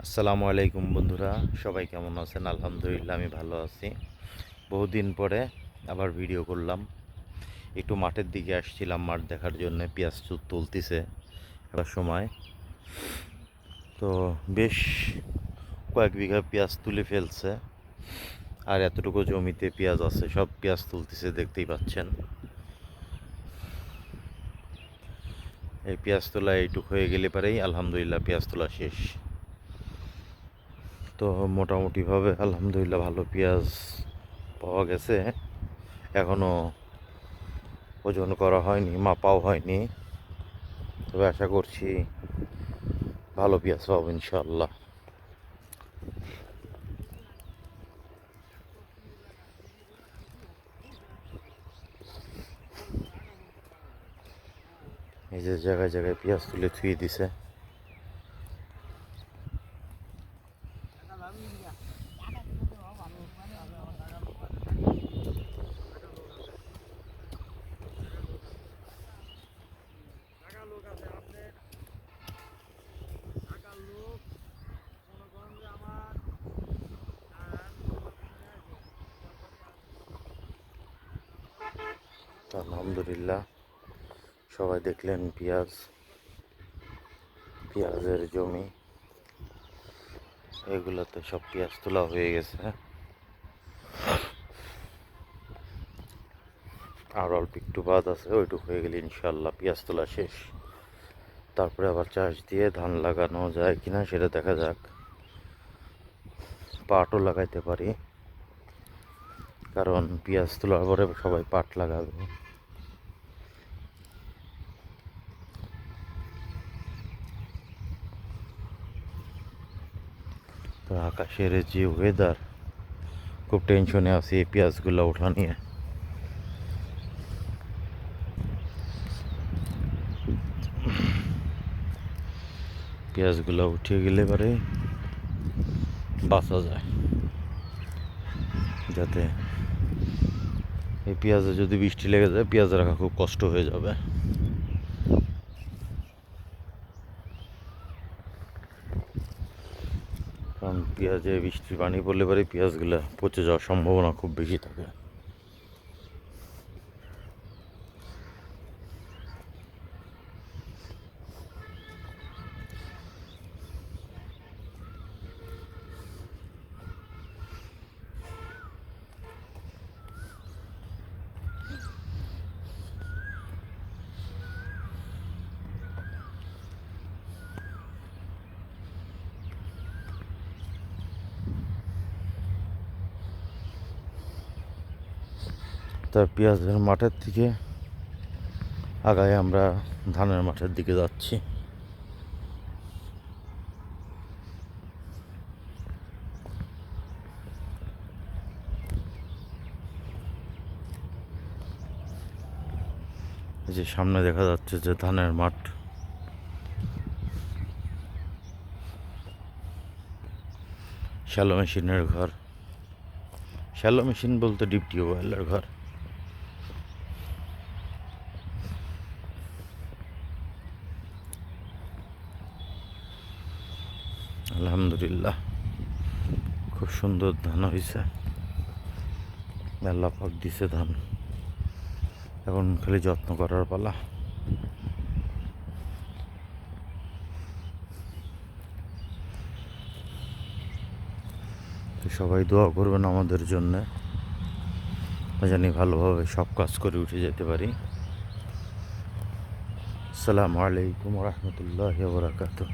আসসালামু আলাইকুম বন্ধুরা, সবাই কেমন আছেন? আলহামদুলিল্লাহ আমি ভালো আছি। বহুদিন পরে আবার ভিডিও করলাম। একটু মাঠের দিকে আসছিলাম মাঠ দেখার জন্য, পেঁয়াজ তুলতেছে একটা সময়। তো বেশ কয়েক বিঘা পেঁয়াজ তুলে ফেলছে, আর এতটুকু জমিতে পেঁয়াজ আছে, সব পেঁয়াজ তুলতেছে, দেখতেই পাচ্ছেন। এই পেঁয়াজ তোলা এইটুকু হয়ে গেলে পরেই আলহামদুলিল্লাহ পেঁয়াজ তোলা শেষ। তো মোটামুটিভাবে আলহামদুলিল্লাহ ভালো পেঁয়াজ পাওয়া গেছে। এখনও ওজন করা হয়নি, মাপাও হয়নি, তবে আশা করছি ভালো পেঁয়াজ পাবো ইনশাল্লাহ। এই যে জায়গায় জায়গায় পেঁয়াজ তুলে থুয়ে দিছে। আলহামদুলিল্লাহ সবাই দেখলেন পেঁয়াজের জমি, এগুলোতে সব পেঁয়াজ তোলা হয়ে গেছে। আর অল্প একটু বাদ আছে, ওইটুকু হয়ে গেলে ইনশাল্লাহ পেঁয়াজ তোলা শেষ। তারপরে আবার চাষ দিয়ে ধান লাগানো যায় কিনা সেটা দেখা যাক। পাটও লাগাইতে পারি, কারণ পেঁয়াজ তোলার পরে সবাই পাট লাগাবে। তো আকাশের যে ওয়েদার, খুব টেনশনে আছি এই পেঁয়াজগুলো ওঠা নিয়ে। পেঁয়াজগুলো উঠে গেলে পরে বাঁচা যায়, যাতে এই পেঁয়াজে যদি বৃষ্টি লেগে যায় পেঁয়াজ রাখা খুব কষ্ট হয়ে যাবে। কারণ পেঁয়াজে বৃষ্টির পানি পড়লে পরে পেঁয়াজগুলো পচে যাওয়ার সম্ভাবনা খুব বেশি থাকে। তার পেঁয়াজের মাঠের থেকে আগায় আমরা ধানের মাঠের দিকে যাচ্ছি। এই যে সামনে দেখা যাচ্ছে যে ধানের মাঠ। শ্যালো মেশিনের ঘর, শ্যালো মেশিন বলতে ডিপ টিউবওয়েলের ঘর। আলহামদুলিল্লাহ খুব সুন্দর ধান হয়েছে, আল্লাহ পাক দিছে ধান, এখন খালি যত্ন করার পালা। তো সবাই দোয়া করবেন আমাদের জন্যে, জানি ভালোভাবে সব কাজ করে উঠে যেতে পারি। আসসালামু আলাইকুম ওয়া রাহমাতুল্লাহি ওয়া বারাকাতুহু।